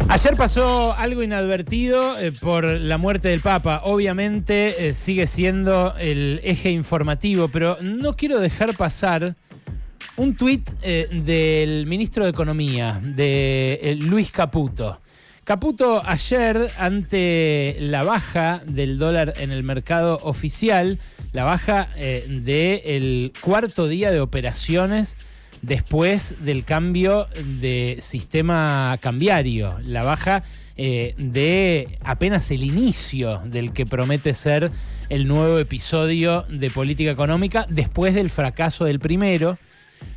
Ayer pasó algo inadvertido por la muerte del Papa. Obviamente sigue siendo el eje informativo, pero no quiero dejar pasar un tuit del ministro de Economía, de Luis Caputo. Caputo ayer, ante la baja del dólar en el mercado oficial, la baja del cuarto día de operaciones después del cambio de sistema cambiario, la baja de apenas el inicio del que promete ser el nuevo episodio de política económica después del fracaso del primero,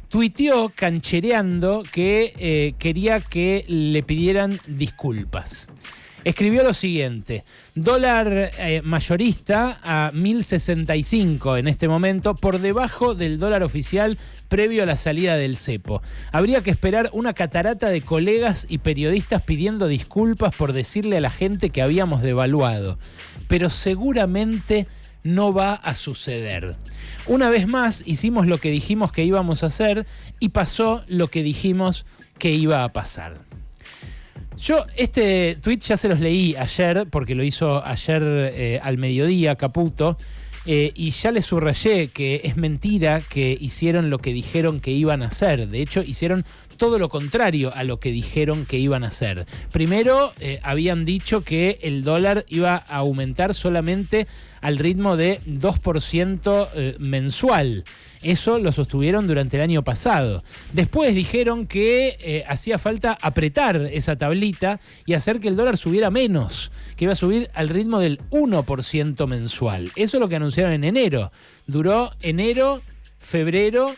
tuiteó canchereando que quería que le pidieran disculpas. Escribió lo siguiente: dólar mayorista a 1.065 en este momento, por debajo del dólar oficial previo a la salida del cepo. Habría que esperar una catarata de colegas y periodistas pidiendo disculpas por decirle a la gente que habíamos devaluado, pero seguramente no va a suceder. Una vez más hicimos lo que dijimos que íbamos a hacer y pasó lo que dijimos que iba a pasar. Yo este tuit ya se los leí ayer, porque lo hizo ayer al mediodía Caputo, y ya les subrayé que es mentira que hicieron lo que dijeron que iban a hacer. De hecho, hicieron todo lo contrario a lo que dijeron que iban a hacer. Primero, habían dicho que el dólar iba a aumentar solamente al ritmo de 2% mensual. Eso lo sostuvieron durante el año pasado. Después dijeron que hacía falta apretar esa tablita y hacer que el dólar subiera menos, que iba a subir al ritmo del 1% mensual. Eso es lo que anunciaron en enero. Duró enero, febrero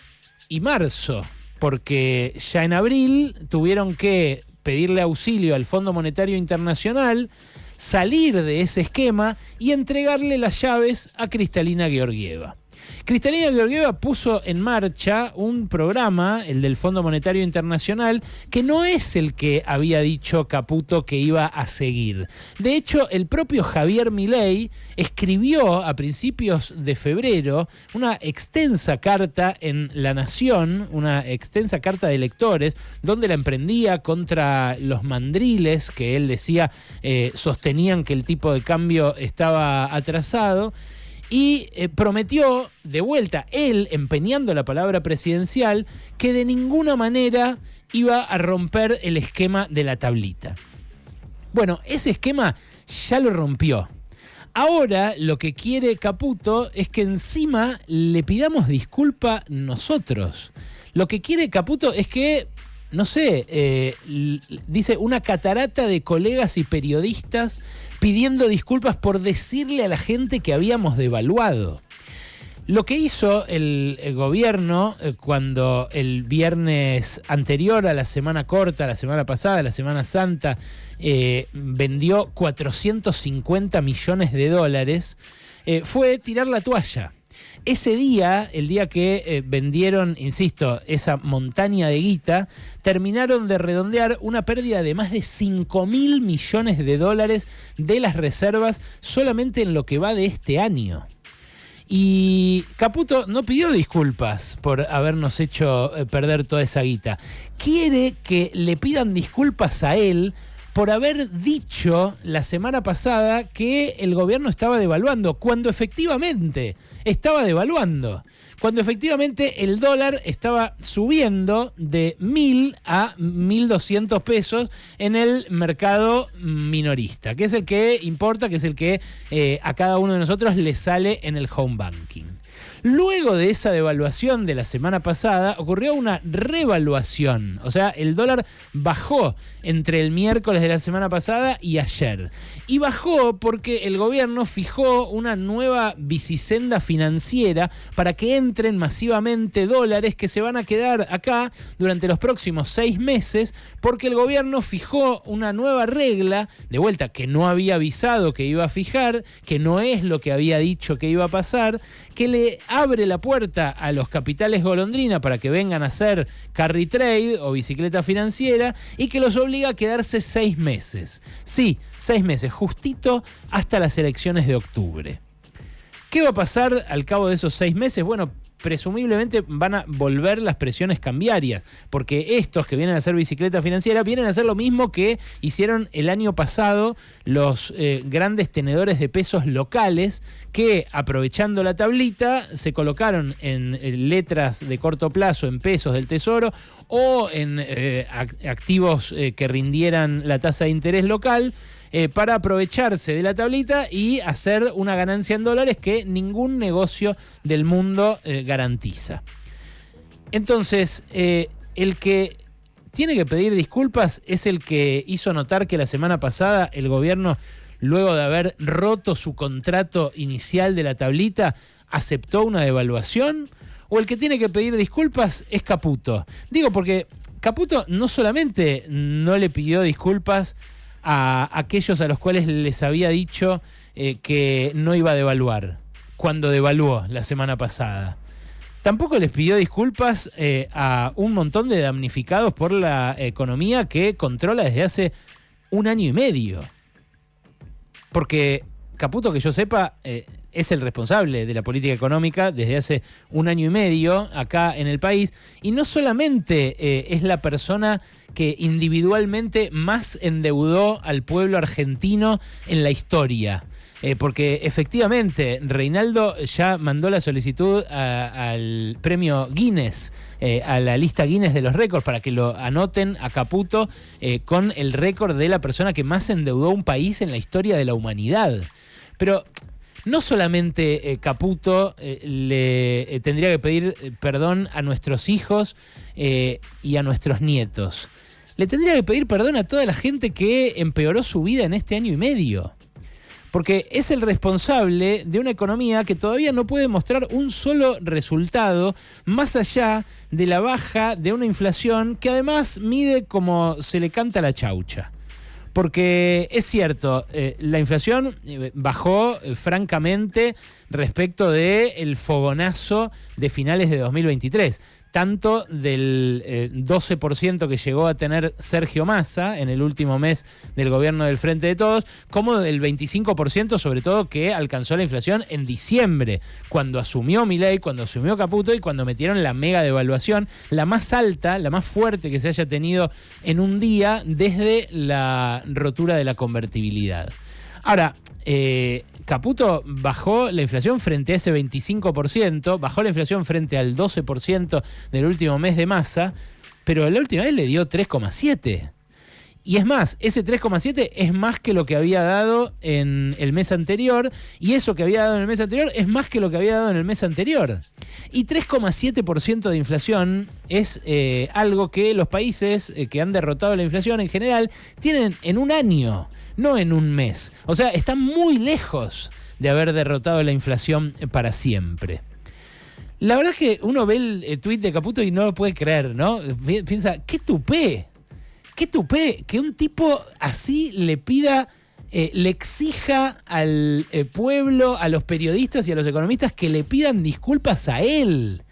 y marzo, porque ya en abril tuvieron que pedirle auxilio al Fondo Monetario Internacional, salir de ese esquema y entregarle las llaves a Kristalina Georgieva. Kristalina Georgieva puso en marcha un programa, el del Fondo Monetario Internacional, que no es el que había dicho Caputo que iba a seguir. De hecho, el propio Javier Milei escribió a principios de febrero una extensa carta en La Nación, una extensa carta de lectores, donde la emprendía contra los mandriles que él decía sostenían que el tipo de cambio estaba atrasado. Y prometió, de vuelta, él empeñando la palabra presidencial, que de ninguna manera iba a romper el esquema de la tablita. Bueno, ese esquema ya lo rompió. Ahora lo que quiere Caputo es que encima le pidamos disculpa nosotros. Lo que quiere Caputo es que, no sé, dice una catarata de colegas y periodistas pidiendo disculpas por decirle a la gente que habíamos devaluado. Lo que hizo el gobierno cuando el viernes anterior a la semana corta, la semana pasada, la Semana Santa, vendió 450 millones de dólares, fue tirar la toalla. Ese día, el día que vendieron, insisto, esa montaña de guita, terminaron de redondear una pérdida de más de 5.000 millones de dólares de las reservas solamente en lo que va de este año. Y Caputo no pidió disculpas por habernos hecho perder toda esa guita. Quiere que le pidan disculpas a él por haber dicho la semana pasada que el gobierno estaba devaluando, cuando efectivamente estaba devaluando, cuando efectivamente el dólar estaba subiendo de 1.000 a 1.200 pesos en el mercado minorista, que es el que importa, que es el que a cada uno de nosotros le sale en el home banking. Luego de esa devaluación de la semana pasada, ocurrió una revaluación. O sea, el dólar bajó entre el miércoles de la semana pasada y ayer. Y bajó porque el gobierno fijó una nueva bicisenda financiera para que entren masivamente dólares que se van a quedar acá durante los próximos 6 meses, porque el gobierno fijó una nueva regla, de vuelta, que no había avisado que iba a fijar, que no es lo que había dicho que iba a pasar, que le abre la puerta a los capitales golondrina para que vengan a hacer carry trade o bicicleta financiera y que los obliga a quedarse 6 meses. Sí, 6 meses, justito hasta las elecciones de octubre. ¿Qué va a pasar al cabo de esos 6 meses? Bueno, presumiblemente van a volver las presiones cambiarias, porque estos que vienen a hacer bicicleta financiera vienen a hacer lo mismo que hicieron el año pasado los grandes tenedores de pesos locales, que aprovechando la tablita se colocaron en letras de corto plazo en pesos del Tesoro o en activos que rindieran la tasa de interés local, para aprovecharse de la tablita y hacer una ganancia en dólares que ningún negocio del mundo garantiza. Entonces, el que tiene que pedir disculpas es el que hizo notar que la semana pasada el gobierno, luego de haber roto su contrato inicial de la tablita, aceptó una devaluación, o el que tiene que pedir disculpas es Caputo. Digo, porque Caputo no solamente no le pidió disculpas a aquellos a los cuales les había dicho que no iba a devaluar cuando devaluó la semana pasada. Tampoco les pidió disculpas a un montón de damnificados por la economía que controla desde hace 1 año y medio. Porque Caputo, que yo sepa, es el responsable de la política económica desde hace 1 año y medio acá en el país, y no solamente es la persona que individualmente más endeudó al pueblo argentino en la historia, porque efectivamente Reinaldo ya mandó la solicitud al premio Guinness, a la lista Guinness de los récords, para que lo anoten a Caputo con el récord de la persona que más endeudó a un país en la historia de la humanidad. Pero no solamente Caputo le tendría que pedir perdón a nuestros hijos y a nuestros nietos. Le tendría que pedir perdón a toda la gente que empeoró su vida en este año y medio. Porque es el responsable de una economía que todavía no puede mostrar un solo resultado más allá de la baja de una inflación que además mide como se le canta la chaucha. Porque es cierto, la inflación bajó francamente respecto del fogonazo de finales de 2023. Tanto del 12% que llegó a tener Sergio Massa en el último mes del gobierno del Frente de Todos, como del 25% sobre todo que alcanzó la inflación en diciembre, cuando asumió Milei, cuando asumió Caputo y cuando metieron la mega devaluación, la más alta, la más fuerte que se haya tenido en un día desde la rotura de la convertibilidad. Ahora, Caputo bajó la inflación frente a ese 25%, bajó la inflación frente al 12% del último mes de Massa, pero la última vez le dio 3,7%. Y es más, ese 3,7 es más que lo que había dado en el mes anterior, y eso que había dado en el mes anterior es más que lo que había dado en el mes anterior. Y 3,7% de inflación es algo que los países que han derrotado la inflación en general tienen en un año, no en un mes. O sea, están muy lejos de haber derrotado la inflación para siempre. La verdad es que uno ve el tuit de Caputo y no lo puede creer, ¿no? Piensa, qué tupé que un tipo así le pida, le exija al pueblo, a los periodistas y a los economistas que le pidan disculpas a él.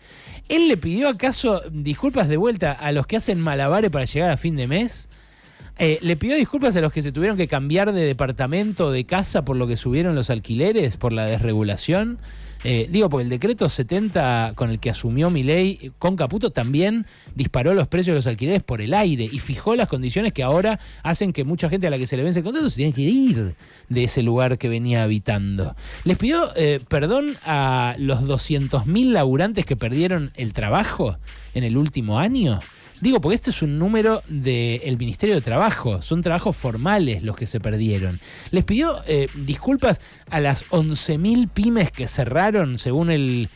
¿Él le pidió acaso disculpas de vuelta a los que hacen malabares para llegar a fin de mes? ¿Le pidió disculpas a los que se tuvieron que cambiar de departamento o de casa por lo que subieron los alquileres, por la desregulación? Porque el decreto 70 con el que asumió Milei con Caputo también disparó los precios de los alquileres por el aire y fijó las condiciones que ahora hacen que mucha gente a la que se le vence el contrato se tiene que ir de ese lugar que venía habitando. Les pidió perdón a los 200.000 laburantes que perdieron el trabajo en el último año. Porque este es un número del Ministerio de Trabajo, son trabajos formales los que se perdieron. Les pidió disculpas a las 11.000 pymes que cerraron, según el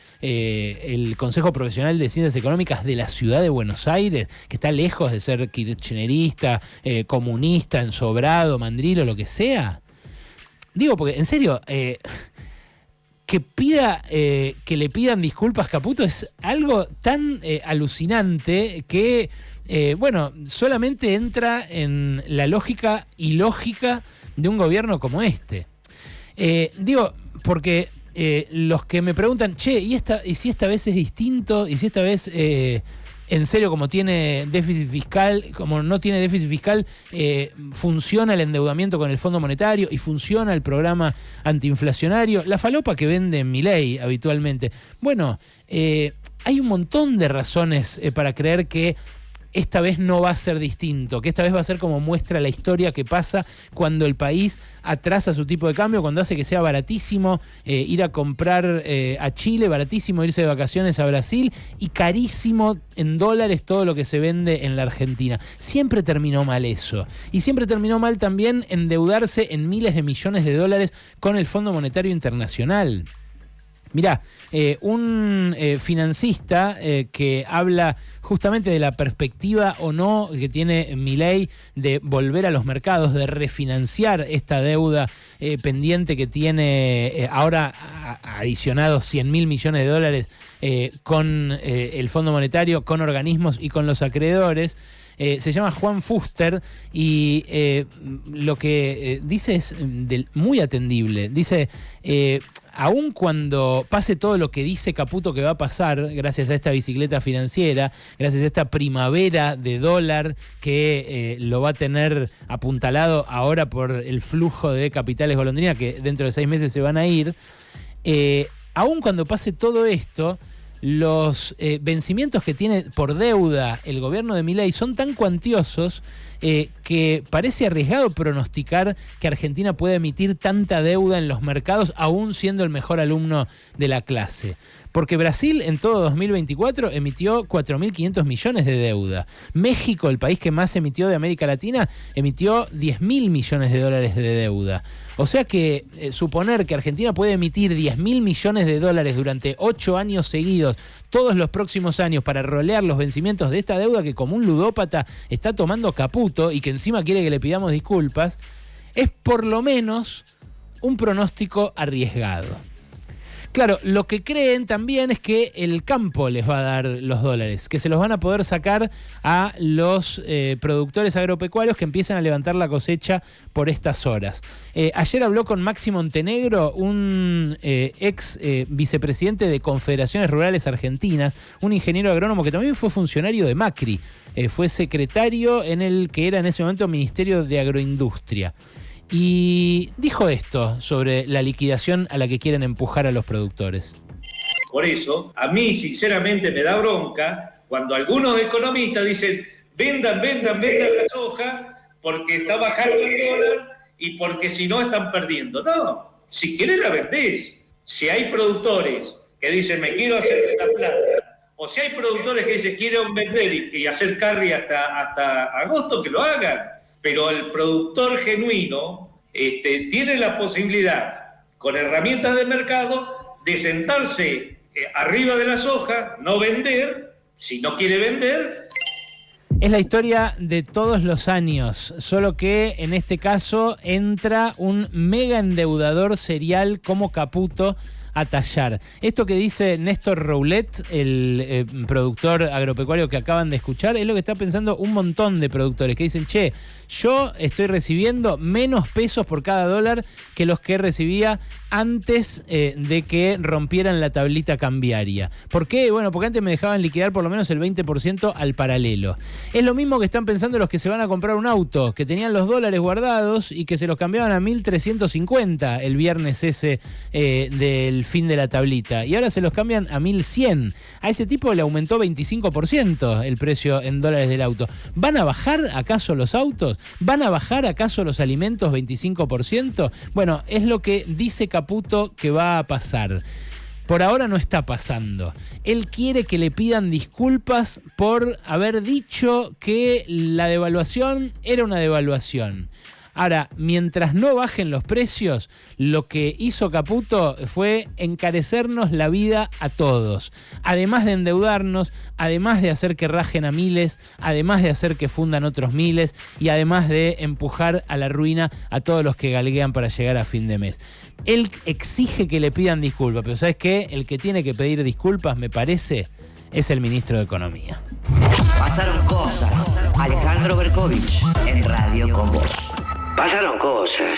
Consejo Profesional de Ciencias Económicas de la Ciudad de Buenos Aires, que está lejos de ser kirchnerista, comunista, ensobrado, mandrilo, lo que sea. Porque en serio, que le pidan disculpas Caputo es algo tan alucinante que, solamente entra en la lógica ilógica de un gobierno como este. Porque los que me preguntan, ¿y si esta vez es distinto? ¿Y si esta vez en serio, como tiene déficit fiscal, como no tiene déficit fiscal, funciona el endeudamiento con el Fondo Monetario y funciona el programa antiinflacionario. La falopa que vende Milei habitualmente. Bueno, hay un montón de razones para creer que esta vez no va a ser distinto, que esta vez va a ser como muestra la historia que pasa cuando el país atrasa su tipo de cambio, cuando hace que sea baratísimo ir a comprar a Chile, baratísimo irse de vacaciones a Brasil y carísimo en dólares todo lo que se vende en la Argentina. Siempre terminó mal eso. Y siempre terminó mal también endeudarse en miles de millones de dólares con el Fondo Monetario Internacional. Mirá, un financista que habla justamente de la perspectiva o no que tiene Milei de volver a los mercados, de refinanciar esta deuda pendiente que tiene ahora adicionados 100.000 millones de dólares con el Fondo Monetario, con organismos y con los acreedores. Se llama Juan Fuster y lo que dice es muy atendible. Dice, aun cuando pase todo lo que dice Caputo que va a pasar, gracias a esta bicicleta financiera, gracias a esta primavera de dólar que lo va a tener apuntalado ahora por el flujo de capitales golondrina que dentro de 6 meses se van a ir, aun cuando pase todo esto, los vencimientos que tiene por deuda el gobierno de Milei son tan cuantiosos que parece arriesgado pronosticar que Argentina puede emitir tanta deuda en los mercados aún siendo el mejor alumno de la clase. Porque Brasil en todo 2024 emitió 4.500 millones de deuda. México, el país que más emitió de América Latina, emitió 10.000 millones de dólares de deuda. O sea que suponer que Argentina puede emitir 10.000 millones de dólares durante 8 años seguidos, todos los próximos años, para rolear los vencimientos de esta deuda que como un ludópata está tomando Caputo y que encima quiere que le pidamos disculpas, es por lo menos un pronóstico arriesgado. Claro, lo que creen también es que el campo les va a dar los dólares, que se los van a poder sacar a los productores agropecuarios que empiezan a levantar la cosecha por estas horas. Ayer habló con Maxi Montenegro, un ex vicepresidente de Confederaciones Rurales Argentinas, un ingeniero agrónomo que también fue funcionario de Macri, fue secretario en el que era en ese momento Ministerio de Agroindustria. Y dijo esto sobre la liquidación a la que quieren empujar a los productores. Por eso, a mí sinceramente me da bronca cuando algunos economistas dicen vendan la soja porque está bajando el dólar y porque si no están perdiendo. No, si querés la vendés. Si hay productores que dicen me quiero hacer esta plata, o si hay productores que dicen quiero vender y hacer carry hasta agosto, que lo hagan. Pero el productor genuino tiene la posibilidad, con herramientas de mercado, de sentarse arriba de la soja, no vender, si no quiere vender. Es la historia de todos los años, solo que en este caso entra un mega endeudador serial como Caputo a tallar. Esto que dice Néstor Roulet, el productor agropecuario que acaban de escuchar, es lo que está pensando un montón de productores que dicen, che, yo estoy recibiendo menos pesos por cada dólar que los que recibía antes de que rompieran la tablita cambiaria. ¿Por qué? Bueno, porque antes me dejaban liquidar por lo menos el 20% al paralelo. Es lo mismo que están pensando los que se van a comprar un auto, que tenían los dólares guardados y que se los cambiaban a 1.350 el viernes ese del fin de la tablita. Y ahora se los cambian a 1.100. A ese tipo le aumentó 25% el precio en dólares del auto. ¿Van a bajar acaso los autos? ¿Van a bajar acaso los alimentos 25%? Bueno, es lo que dice Caputo que va a pasar. Por ahora no está pasando. Él quiere que le pidan disculpas por haber dicho que la devaluación era una devaluación. Ahora, mientras no bajen los precios, lo que hizo Caputo fue encarecernos la vida a todos. Además de endeudarnos, además de hacer que rajen a miles, además de hacer que fundan otros miles y además de empujar a la ruina a todos los que galguean para llegar a fin de mes. Él exige que le pidan disculpas, pero ¿sabes qué? El que tiene que pedir disculpas, me parece, es el ministro de Economía. Pasaron cosas. Alejandro Berkovich en Radio con Vos. Pasaron cosas.